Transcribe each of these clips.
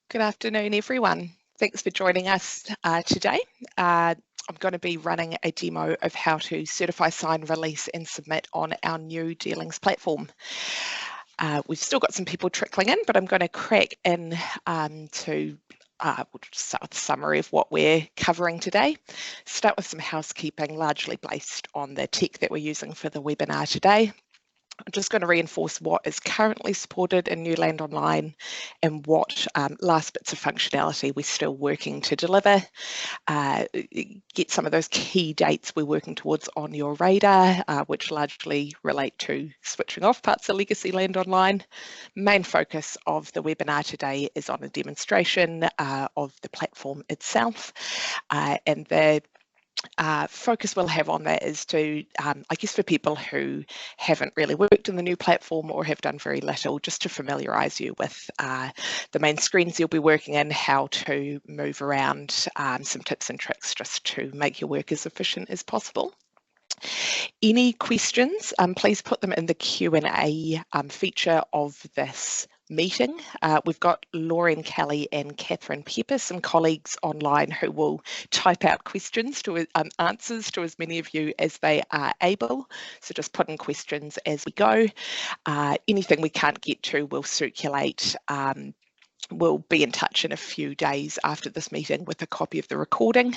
Good afternoon, everyone. Thanks for joining us today. I'm going to be running a demo of how to certify, sign, release and submit on our new dealings platform. We've still got some people trickling in, but I'm going to crack in we'll start with a summary of what we're covering today. Start with some housekeeping, largely based on the tech that we're using for the webinar today. I'm just going to reinforce what is currently supported in new Landonline and what last bits of functionality we're still working to deliver. Get some of those key dates we're working towards on your radar, which largely relate to switching off parts of legacy Landonline. Main focus of the webinar today is on a demonstration of the platform itself, and the focus we'll have on that is to, I guess for people who haven't really worked in the new platform or have done very little, just to familiarise you with the main screens you'll be working in, how to move around, some tips and tricks just to make your work as efficient as possible. Any questions, please put them in the Q&A feature of this meeting. We've got Lauren Kelly and Catherine Pepper, some colleagues online who will type out questions to answers to as many of you as they are able. So just put in questions as we go. Anything we can't get to, we'll circulate. We'll be in touch in a few days after this meeting with a copy of the recording,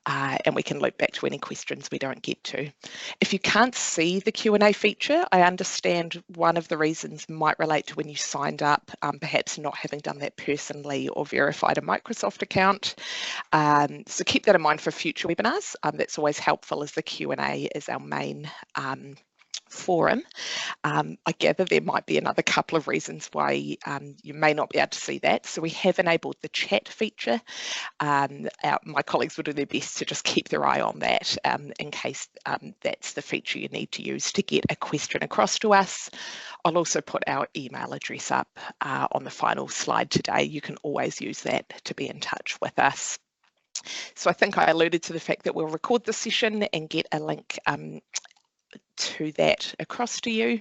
and we can loop back to any questions we don't get to. If you can't see the Q&A feature, I understand one of the reasons might relate to when you signed up, perhaps not having done that personally or verified a Microsoft account. So keep that in mind for future webinars. That's always helpful, as the Q&A is our main forum. I gather there might be another couple of reasons why you may not be able to see that. So we have enabled the chat feature. My colleagues will do their best to just keep their eye on that in case that's the feature you need to use to get a question across to us. I'll also put our email address up on the final slide today. You can always use that to be in touch with us. So I think I alluded to the fact that we'll record the session and get a link to that across to you.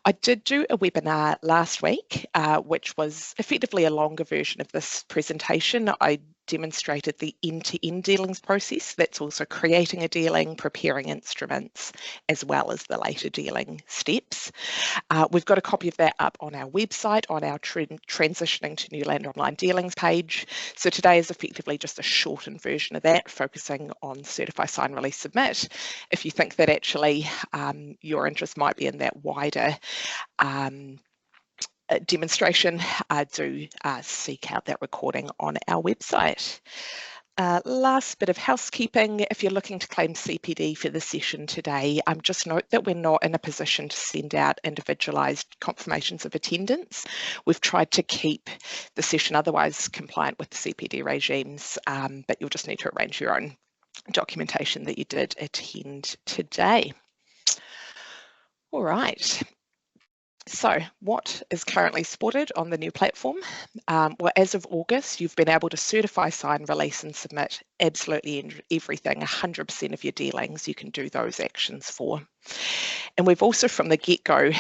I did do a webinar last week, which was effectively a longer version of this presentation. I demonstrated the end-to-end dealings process. That's also creating a dealing, preparing instruments, as well as the later dealing steps. We've got a copy of that up on our website, on our transitioning to new Landonline dealings page. So today is effectively just a shortened version of that, focusing on certify, sign, release, submit. If you think that actually your interest might be in that wider demonstration, do seek out that recording on our website. Last bit of housekeeping, if you're looking to claim CPD for the session today, just note that we're not in a position to send out individualised confirmations of attendance. We've tried to keep the session otherwise compliant with the CPD regimes, but you'll just need to arrange your own documentation that you did attend today. All right. So what is currently supported on the new platform? Well, as of August, you've been able to certify, sign, release and submit absolutely everything, 100% of your dealings. You can do those actions for. And we've also from the get-go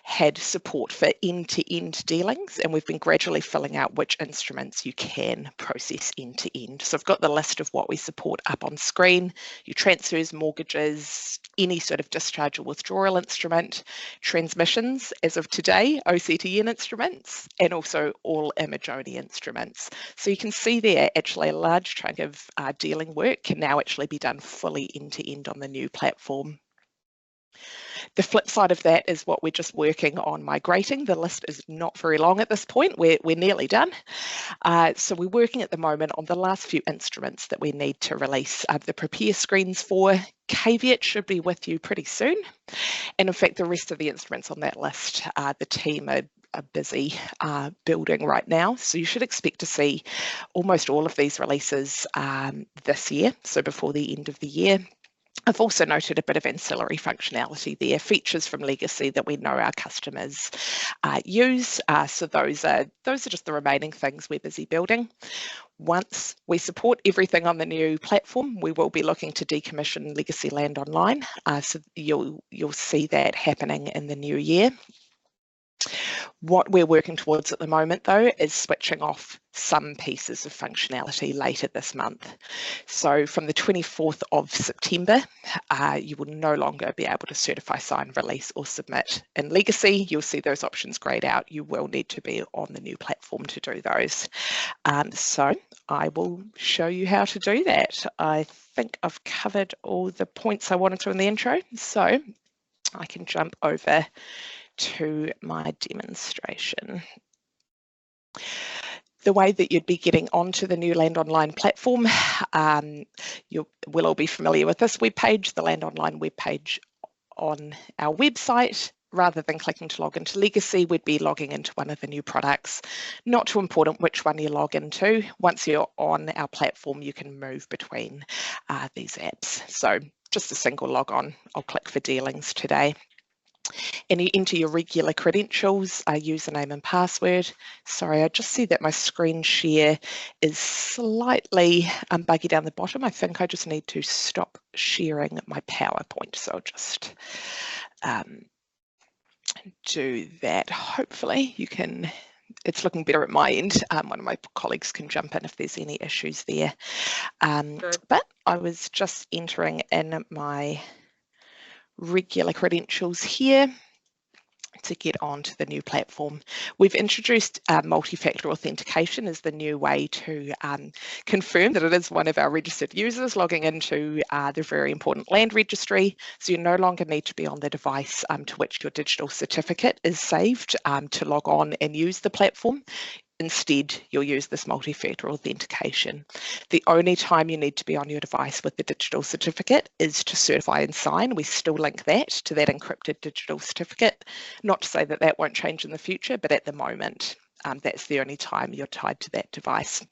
had support for end-to-end dealings, and we've been gradually filling out which instruments you can process end-to-end. So I've got the list of what we support up on screen: your transfers, mortgages, any sort of discharge or withdrawal instrument, transmissions, as of today, OCTN instruments, and also all image-only instruments. So you can see there actually a large chunk of dealing work can now actually be done fully end-to-end on the new platform. The flip side of that is what we're just working on migrating. The list is not very long at this point. We're nearly done. So we're working at the moment on the last few instruments that we need to release the prepare screens for. Caveat should be with you pretty soon. And in fact, the rest of the instruments on that list, the team are busy building right now. So you should expect to see almost all of these releases this year, so before the end of the year. I've also noted a bit of ancillary functionality there, features from legacy that we know our customers use. So those are just the remaining things we're busy building. Once we support everything on the new platform, we will be looking to decommission legacy Landonline. So you'll see that happening in the new year. What we're working towards at the moment, though, is switching off some pieces of functionality later this month. So from the 24th of September, you will no longer be able to certify, sign, release, or submit in Legacy. You'll see those options grayed out. You will need to be on the new platform to do those. So I will show you how to do that. I think I've covered all the points I wanted to in the intro, so I can jump over to my demonstration. The way that you'd be getting onto the new Landonline platform, you will all be familiar with this webpage, the Landonline webpage on our website. Rather than clicking to log into Legacy, we'd be logging into one of the new products. Not too important which one you log into. Once you're on our platform, you can move between these apps. So just a single log on. I'll click for dealings today. And you enter your regular credentials, username and password. Sorry, I just see that my screen share is slightly buggy down the bottom. I think I just need to stop sharing my PowerPoint. So I'll just do that. Hopefully you can, it's looking better at my end. One of my colleagues can jump in if there's any issues there. But I was just entering in my regular credentials here to get onto the new platform. We've introduced multi-factor authentication as the new way to confirm that it is one of our registered users logging into the very important land registry. So you no longer need to be on the device to which your digital certificate is saved to log on and use the platform. Instead, you'll use this multi-factor authentication. The only time you need to be on your device with the digital certificate is to certify and sign. We still link that to that encrypted digital certificate. Not to say that that won't change in the future, but at the moment, that's the only time you're tied to that device.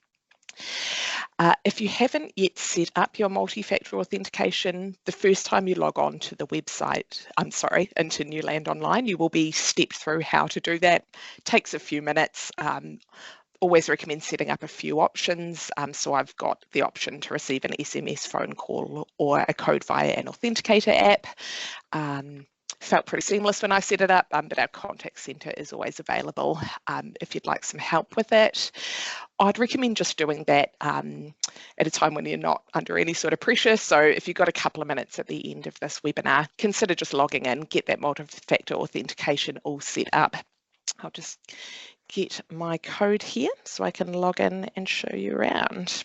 If you haven't yet set up your multi-factor authentication, the first time you log on to the website, into New Landonline, you will be stepped through how to do that. It takes a few minutes. Always recommend setting up a few options. So I've got the option to receive an SMS, phone call, or a code via an authenticator app. Felt pretty seamless when I set it up, but our contact centre is always available if you'd like some help with it. I'd recommend just doing that at a time when you're not under any sort of pressure. So if you've got a couple of minutes at the end of this webinar, consider just logging in, get that multi-factor authentication all set up. I'll just get my code here so I can log in and show you around.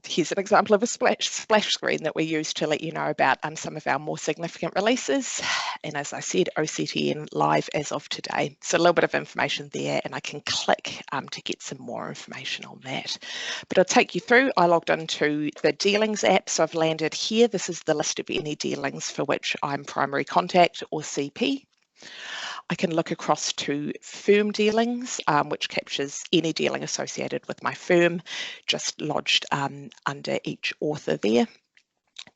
Here's an example of a splash screen that we use to let you know about some of our more significant releases. And as I said, OCTN live as of today. So a little bit of information there, and I can click to get some more information on that. But I'll take you through. I logged into the dealings app, so I've landed here. This is the list of any dealings for which I'm primary contact or CP. I can look across to firm dealings, which captures any dealing associated with my firm, just lodged under each author there.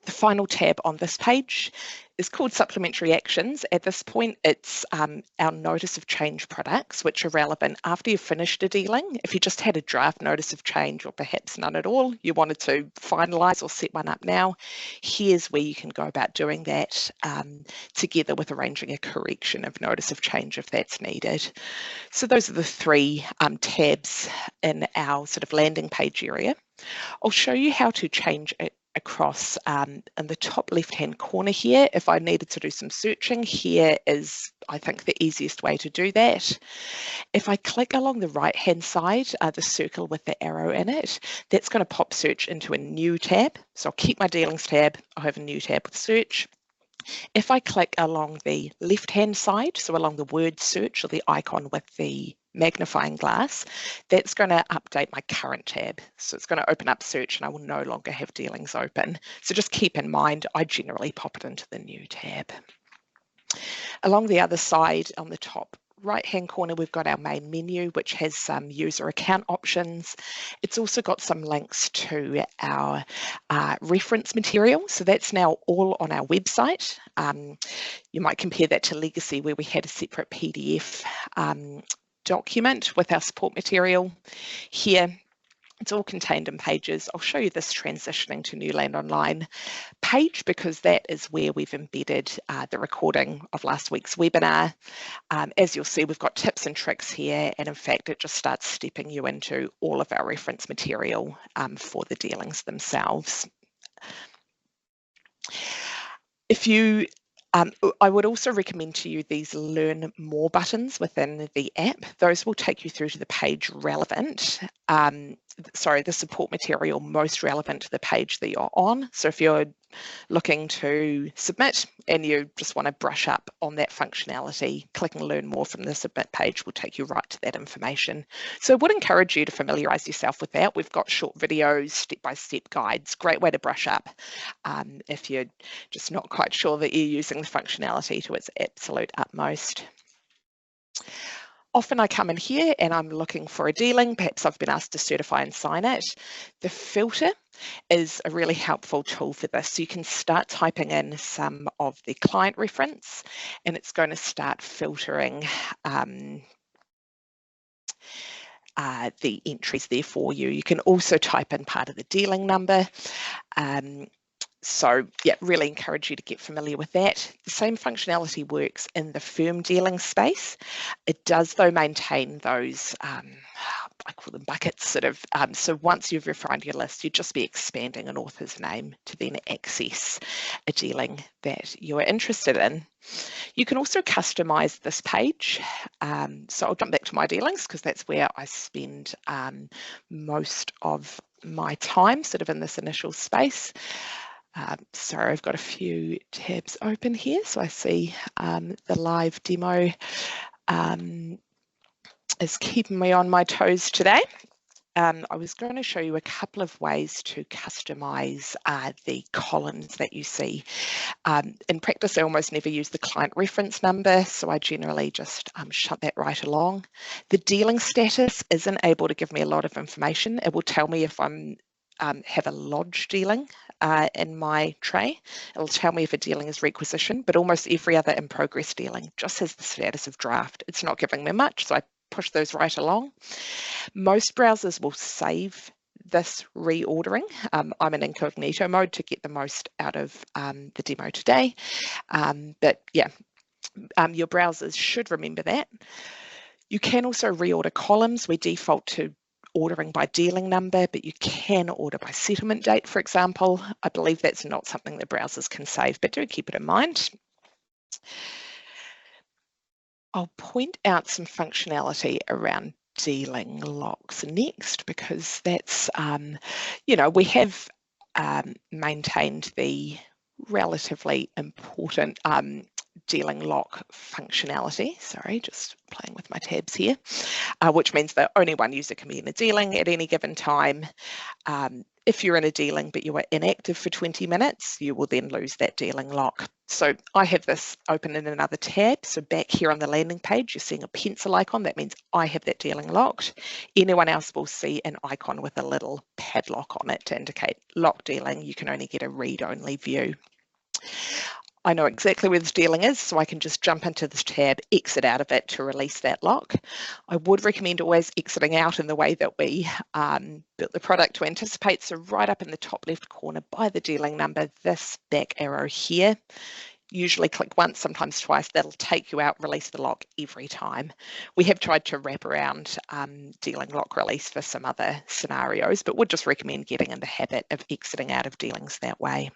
The final tab on this page is called Supplementary Actions. At this point, it's our notice of change products, which are relevant after you've finished a dealing. If you just had a draft notice of change or perhaps none at all, you wanted to finalise or set one up now, here's where you can go about doing that together with arranging a correction of notice of change if that's needed. So those are the three tabs in our sort of landing page area. I'll show you how to change it across in the top left hand corner here. If I needed to do some searching, here is, I think, the easiest way to do that. If I click along the right hand side, the circle with the arrow in it, that's going to pop search into a new tab. So I'll keep my dealings tab, I'll have a new tab with search. If I click along the left hand side, so along the word search or the icon with the magnifying glass, that's going to update my current tab. So it's going to open up search and I will no longer have dealings open. So just keep in mind, I generally pop it into the new tab. Along the other side on the top right hand corner, we've got our main menu, which has some user account options. It's also got some links to our reference material. So that's now all on our website. You might compare that to Legacy, where we had a separate PDF document with our support material. Here It's all contained in Pages. I'll show you this transitioning to new Landonline page because that is where we've embedded the recording of last week's webinar. As you'll see, we've got tips and tricks here, and in fact, it just starts stepping you into all of our reference material for the dealings themselves. If you I would also recommend to you these Learn More buttons within the app. Those will take you through to the page relevant, the support material most relevant to the page that you're on. So if you're looking to submit and you just want to brush up on that functionality, clicking Learn More from the Submit page will take you right to that information. So I would encourage you to familiarise yourself with that. We've got short videos, step-by-step guides, great way to brush up if you're just not quite sure that you're using the functionality to its absolute utmost. Often I come in here and I'm looking for a dealing, perhaps I've been asked to certify and sign it. The filter is a really helpful tool for this. So you can start typing in some of the client reference and it's going to start filtering the entries there for you. You can also type in part of the dealing number. So yeah, really encourage you to get familiar with that. The same functionality works in the firm dealing space. It does though maintain those, I call them buckets sort of, so once you've refined your list, you'd just be expanding an author's name to then access a dealing that you are interested in. You can also customize this page. So I'll jump back to my dealings because that's where I spend most of my time sort of in this initial space. Sorry, I've got a few tabs open here. So I see the live demo is keeping me on my toes today. I was going to show you a couple of ways to customize the columns that you see. In practice, I almost never use the client reference number, so I generally just shut that right along. The dealing status isn't able to give me a lot of information. It will tell me if I'm have a lodge dealing in my tray. It'll tell me if a dealing is requisitioned, but almost every other in progress dealing just has the status of draft. It's not giving me much, so I push those right along. Most browsers will save this reordering. I'm in incognito mode to get the most out of the demo today, but yeah, your browsers should remember that. You can also reorder columns. We default to ordering by dealing number, but you can order by settlement date, for example. I believe that's not something that browsers can save, but do keep it in mind. I'll point out some functionality around dealing locks next, because that's, we have maintained the relatively important dealing lock functionality. Sorry, just playing with my tabs here, which means that only one user can be in a dealing at any given time. If you're in a dealing but you are inactive for 20 minutes, you will then lose that dealing lock. So I have this open in another tab. So back here on the landing page, you're seeing a pencil icon. That means I have that dealing locked. Anyone else will see an icon with a little padlock on it to indicate locked dealing. You can only get a read-only view. I know exactly where this dealing is, so I can just jump into this tab, exit out of it to release that lock. I would recommend always exiting out in the way that we built the product to anticipate. So right up in the top left corner by the dealing number, this back arrow here, usually click once, sometimes twice. That'll take you out, release the lock every time. We have tried to wrap around dealing lock release for some other scenarios, but would just recommend getting in the habit of exiting out of dealings that way.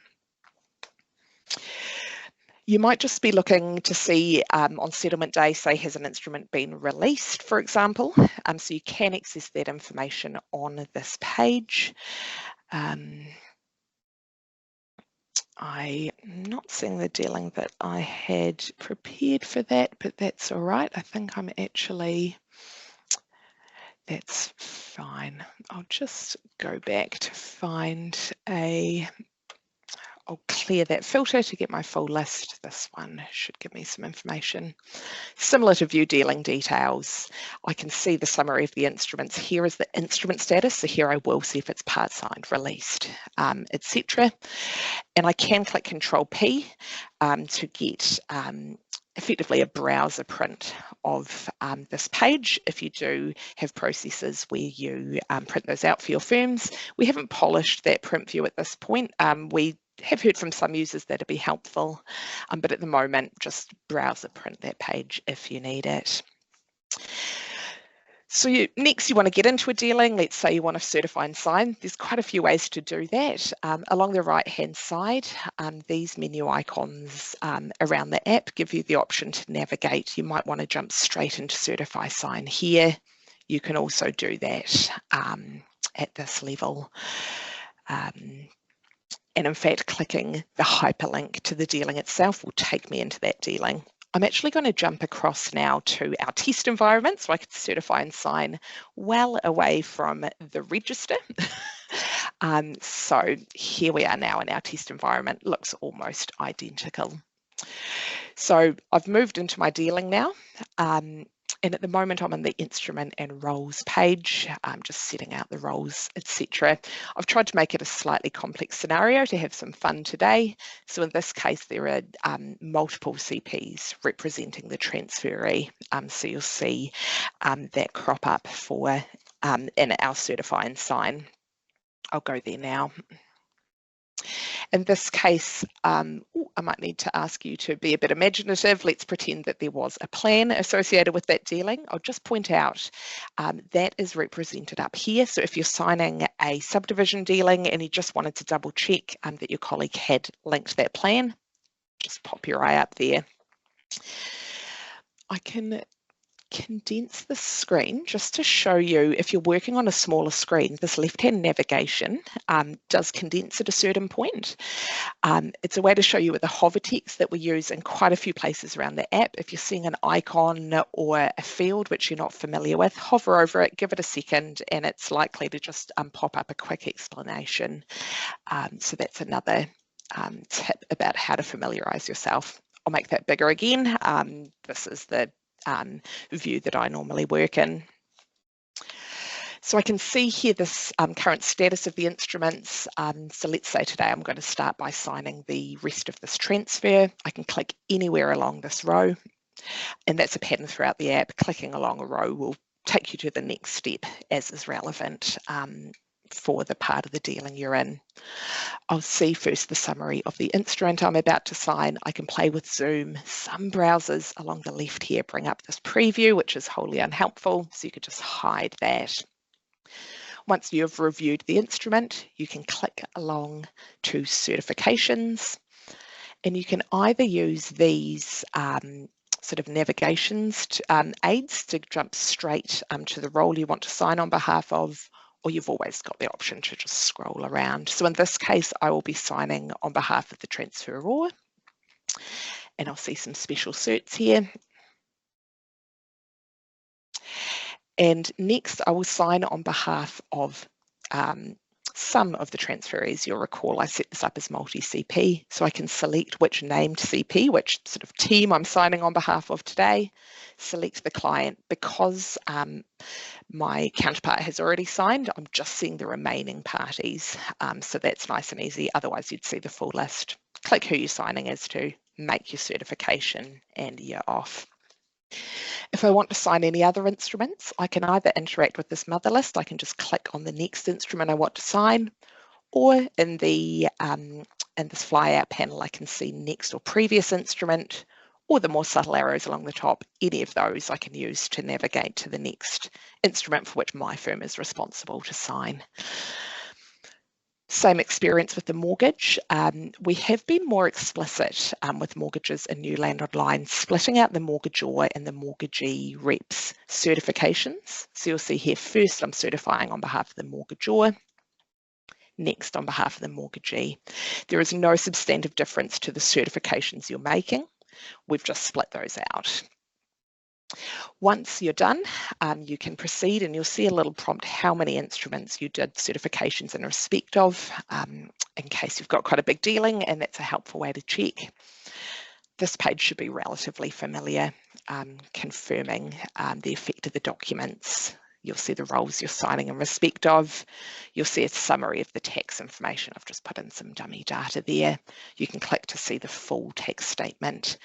You might just be looking to see on settlement day, say, has an instrument been released, for example. So you can access that information on this page. I'm not seeing the dealing that I had prepared for that, but that's all right. I think I'm actually, that's fine. I'll just go back to find I'll clear that filter to get my full list. This one should give me some information. Similar to view dealing details, I can see the summary of the instruments. Here is the instrument status. So here I will see if it's part signed, released, etc. And I can click Control P to get effectively a browser print of this page. If you do have processes where you print those out for your firms, we haven't polished that print view at this point. We have heard from some users that it'd be helpful, but at the moment, just browser print that page if you need it. So next you want to get into a dealing. Let's say you want to certify and sign. There's quite a few ways to do that. Along the right hand side, these menu icons around the app give you the option to navigate. You might want to jump straight into certify sign here. You can also do that at this level. And in fact, clicking the hyperlink to the dealing itself will take me into that dealing. I'm actually going to jump across now to our test environment so I can certify and sign well away from the register. So here we are now in our test environment. Looks almost identical. So I've moved into my dealing now. And at the moment I'm on the instrument and roles page. I'm just setting out the roles, etc. I've tried to make it a slightly complex scenario to have some fun today. So in this case, there are multiple CPs representing the transferee. So you'll see that crop up for in our certify and sign. I'll go there now. In this case, I might need to ask you to be a bit imaginative. Let's pretend that there was a plan associated with that dealing. I'll just point out that is represented up here. So if you're signing a subdivision dealing and you just wanted to double check that your colleague had linked that plan, just pop your eye up there. I can condense the screen just to show you, if you're working on a smaller screen, this left-hand navigation does condense at a certain point. It's a way to show you with the hover text that we use in quite a few places around the app. If you're seeing an icon or a field which you're not familiar with, hover over it, give it a second, and it's likely to just pop up a quick explanation. So that's another tip about how to familiarise yourself. I'll make that bigger again. This is the view that I normally work in. So I can see here this current status of the instruments. So let's say today I'm going to start by signing the rest of this transfer. I can click anywhere along this row, and that's a pattern throughout the app. Clicking along a row will take you to the next step as is relevant for the part of the dealing you're in. I'll see first the summary of the instrument I'm about to sign. I can play with zoom. Some browsers along the left here bring up this preview, which is wholly unhelpful, so you could just hide that. Once you've reviewed the instrument, you can click along to certifications, and you can either use these sort of navigations to, aids to jump straight to the role you want to sign on behalf of, or you've always got the option to just scroll around. So in this case, I will be signing on behalf of the transferor, and I'll see some special certs here. And next, I will sign on behalf of some of the transferees. You'll recall I set this up as multi-CP, so I can select which named CP, which sort of team I'm signing on behalf of today, select the client. Because my counterpart has already signed, I'm just seeing the remaining parties, so that's nice and easy. Otherwise, you'd see the full list. Click who you're signing as to, make your certification, and you're off. If I want to sign any other instruments, I can either interact with this mother list. I can just click on the next instrument I want to sign, or in the in this flyout panel, I can see next or previous instrument, or the more subtle arrows along the top. Any of those I can use to navigate to the next instrument for which my firm is responsible to sign. Same experience with the mortgage. We have been more explicit with mortgages in new Landonline, splitting out the mortgagor and the mortgagee reps certifications. So you'll see here, first I'm certifying on behalf of the mortgagor, next on behalf of the mortgagee. There is no substantive difference to the certifications you're making. We've just split those out. Once you're done, you can proceed, and you'll see a little prompt how many instruments you did certifications in respect of, in case you've got quite a big dealing, and that's a helpful way to check. This page should be relatively familiar, confirming the effect of the documents You'll see the roles you're signing in respect of. You'll see a summary of the tax information. I've just put in some dummy data there. You can click to see the full tax statement.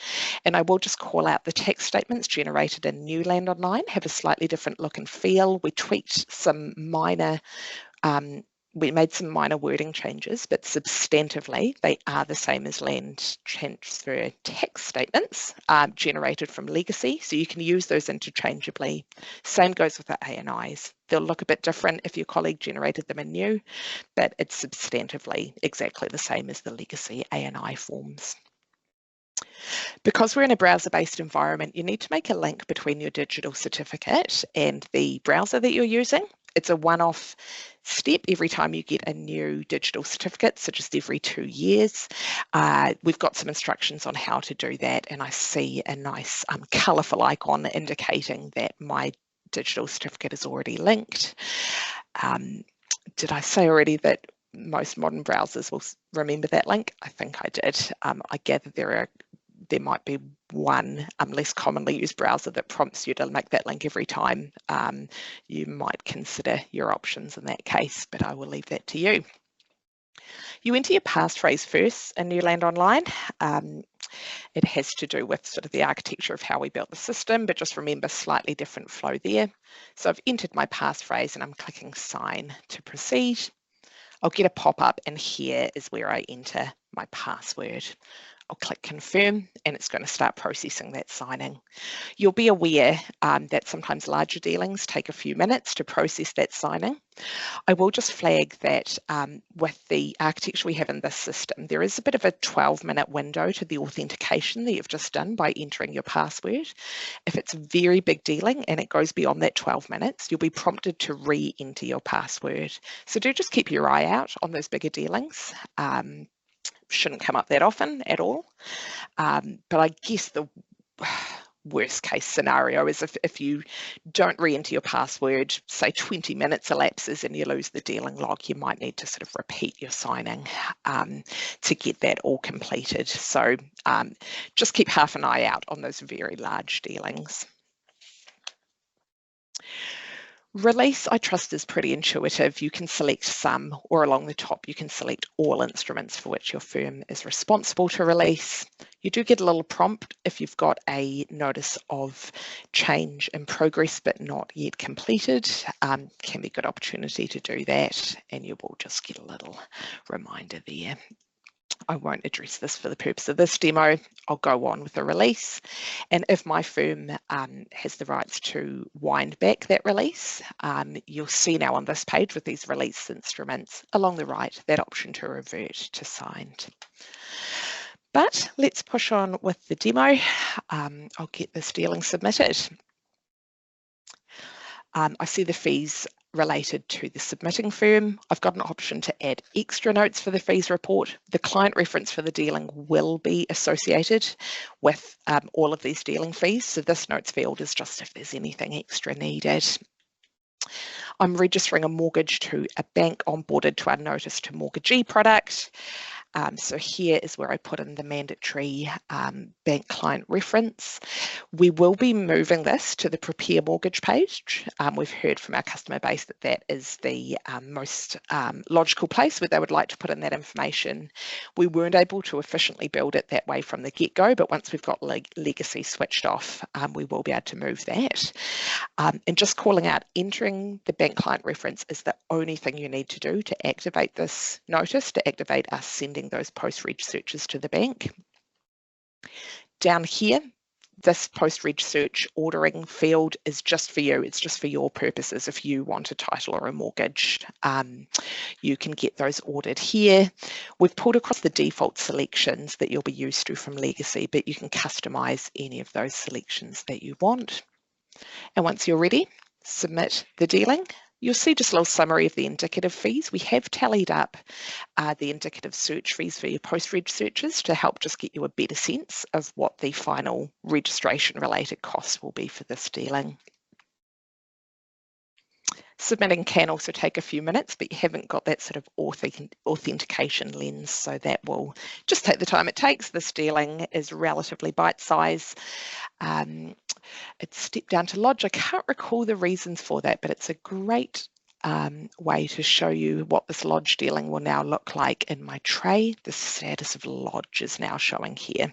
And I will just call out the tax statements generated in New Landonline have a slightly different look and feel. We tweaked some minor we made some minor wording changes, but substantively they are the same as land transfer tax statements generated from legacy, so you can use those interchangeably. Same goes with the A&Is. They'll look a bit different if your colleague generated them in new, but it's substantively exactly the same as the legacy A&I forms. Because we're in a browser-based environment, you need to make a link between your digital certificate and the browser that you're using. It's a one-off step every time you get a new digital certificate, so just every 2 years. We've got some instructions on how to do that, and I see a nice colourful icon indicating that my digital certificate is already linked. Did I say already that most modern browsers will remember that link? I think I did. I gather there might be one less commonly used browser that prompts you to make that link every time. You might consider your options in that case, but I will leave that to you. You enter your passphrase first in New Landonline. It has to do with sort of the architecture of how we built the system, but just remember slightly different flow there. So I've entered my passphrase and I'm clicking sign to proceed. I'll get a pop-up, and here is where I enter my password. I'll click confirm and it's going to start processing that signing. You'll be aware that sometimes larger dealings take a few minutes to process that signing. I will just flag that with the architecture we have in this system, there is a bit of a 12-minute window to the authentication that you've just done by entering your password. If it's a very big dealing and it goes beyond that 12 minutes, you'll be prompted to re-enter your password. So do just keep your eye out on those bigger dealings. Shouldn't come up that often at all. But I guess the worst case scenario is if you don't re-enter your password, say 20 minutes elapses and you lose the dealing log, you might need to sort of repeat your signing to get that all completed. So just keep half an eye out on those very large dealings. Release, I trust, is pretty intuitive. You can select some, or along the top, you can select all instruments for which your firm is responsible to release. You do get a little prompt if you've got a notice of change in progress but not yet completed. Can be a good opportunity to do that, and you will just get a little reminder there. I won't address this for the purpose of this demo. I'll go on with the release. And if my firm has the rights to wind back that release, you'll see now on this page with these release instruments along the right, that option to revert to signed. But let's push on with the demo. I'll get this dealing submitted. I see the fees related to the submitting firm. I've got an option to add extra notes for the fees report. The client reference for the dealing will be associated with all of these dealing fees. So this notes field is just if there's anything extra needed. I'm registering a mortgage to a bank onboarded to our notice to mortgagee product. So here is where I put in the mandatory bank client reference. We will be moving this to the prepare mortgage page. We've heard from our customer base that that is the most logical place where they would like to put in that information. We weren't able to efficiently build it that way from the get-go, but once we've got legacy switched off, we will be able to move that. And just calling out, entering the bank client reference is the only thing you need to do to activate this notice, to activate us sending those post-reg searches to the bank. Down here, this post-reg search ordering field is just for you. It's just for your purposes. If you want a title or a mortgage, you can get those ordered here. We've pulled across the default selections that you'll be used to from Legacy, but you can customize any of those selections that you want. And once you're ready, submit the dealing. You'll see just a little summary of the indicative fees. We have tallied up the indicative search fees for your post-reg searches to help just get you a better sense of what the final registration related costs will be for this dealing. Submitting can also take a few minutes, but you haven't got that sort of authentication lens, so that will just take the time it takes. This dealing is relatively bite-sized. It's stepped down to lodge. I can't recall the reasons for that, but it's a great way to show you what this lodge dealing will now look like in my tray. The status of lodge is now showing here.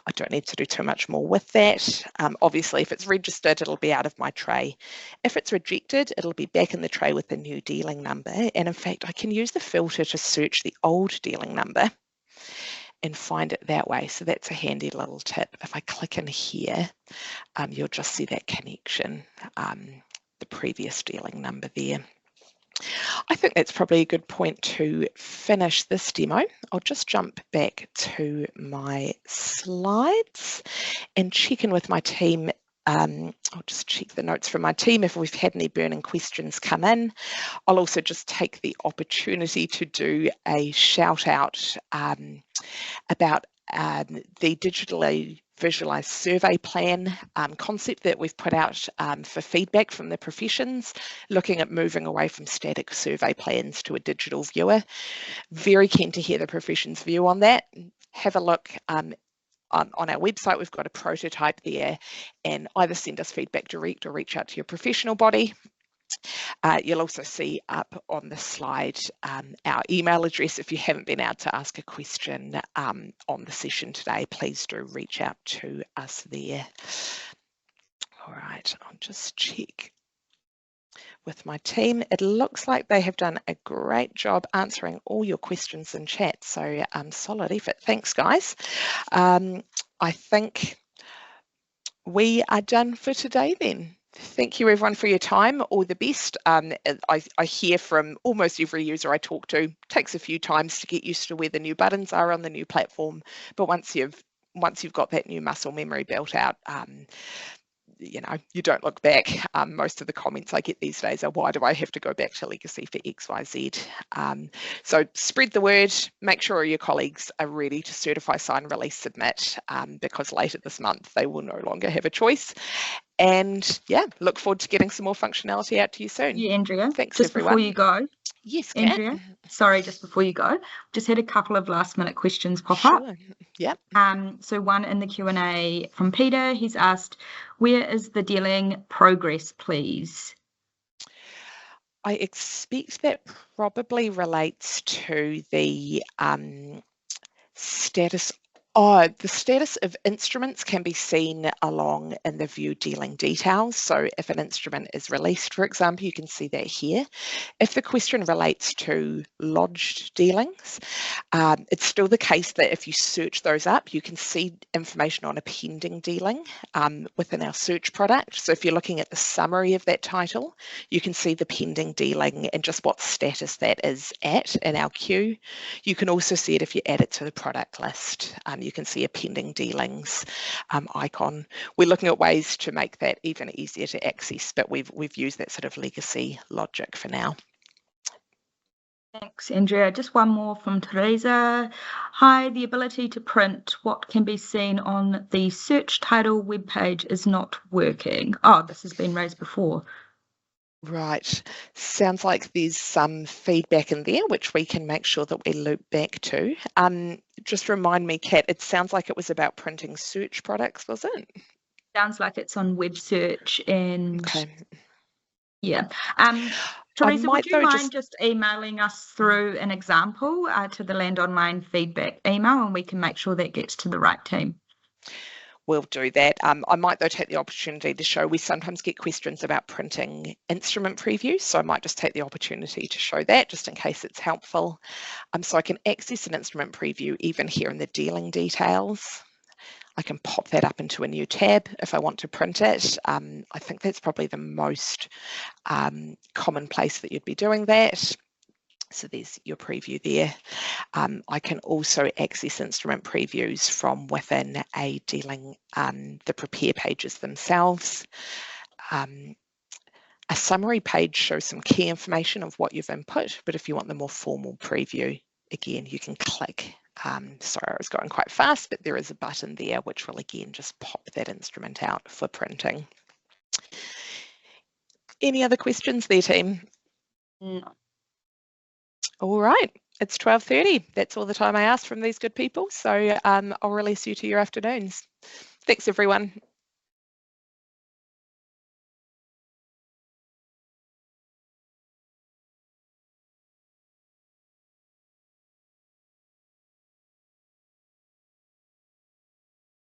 I don't need to do too much more with that. Obviously, if it's registered, it'll be out of my tray. If it's rejected, it'll be back in the tray with the new dealing number. And in fact, I can use the filter to search the old dealing number and find it that way. So that's a handy little tip. If I click in here, you'll just see that connection, the previous dealing number there. I think that's probably a good point to finish this demo. I'll just jump back to my slides and check in with my team. I'll just check the notes from my team if we've had any burning questions come in. I'll also just take the opportunity to do a shout out about the digitally visualised survey plan concept that we've put out for feedback from the professions, looking at moving away from static survey plans to a digital viewer. Very keen to hear the profession's view on that. Have a look on our website. We've got a prototype there, and either send us feedback direct or reach out to your professional body. You'll also see up on the slide our email address. If you haven't been able to ask a question on the session today, please do reach out to us there. All right, I'll just check with my team. It looks like they have done a great job answering all your questions in chat, so solid effort. Thanks, guys. I think we are done for today then. Thank you everyone for your time. All the best. I hear from almost every user I talk to, it takes a few times to get used to where the new buttons are on the new platform, but once you've got that new muscle memory built out, you know, you don't look back. Most of the comments I get these days are, why do I have to go back to legacy for XYZ? So spread the word, make sure your colleagues are ready to certify, sign, release, submit, because later this month they will no longer have a choice. And yeah, look forward to getting some more functionality out to you soon. Yeah, Andrea. Thanks, just everyone. Before you go. Yes, Kat. Andrea. Sorry, just before you go, just had a couple of last minute questions pop Sure. up. Yep. So one in the Q&A from Peter, he's asked, where is the dealing progress, please? I expect that probably relates to the status. The status of instruments can be seen along in the view dealing details. So if an instrument is released, for example, you can see that here. If the question relates to lodged dealings, it's still the case that if you search those up, you can see information on a pending dealing within our search product. So if you're looking at the summary of that title, you can see the pending dealing and just what status that is at in our queue. You can also see it if you add it to the product list. You can see a pending dealings icon. We're looking at ways to make that even easier to access, but we've used that sort of legacy logic for now. Thanks, Andrea. Just one more from Teresa. Hi, the ability to print what can be seen on the search title webpage is not working. Oh, this has been raised before. Right. Sounds like there's some feedback in there, which we can make sure that we loop back to. Just remind me, Kat, it sounds like it was about printing search products, was it? Sounds like it's on web search and... Okay. Yeah. Teresa, would you mind just emailing us through an example to the Landonline feedback email, and we can make sure that gets to the right team? We'll do that. I might though take the opportunity to show, we sometimes get questions about printing instrument previews, so I might just take the opportunity to show that just in case it's helpful. So I can access an instrument preview even here in the dealing details. I can pop that up into a new tab if I want to print it. I think that's probably the most common place that you'd be doing that. So there's your preview there. I can also access instrument previews from within a dealing, the prepare pages themselves. A summary page shows some key information of what you've input, but if you want the more formal preview, again, you can click. Sorry, I was going quite fast, but there is a button there which will again just pop that instrument out for printing. Any other questions there, team? No. All right, it's 12:30. That's all the time I asked from these good people. So I'll release you to your afternoons. Thanks, everyone.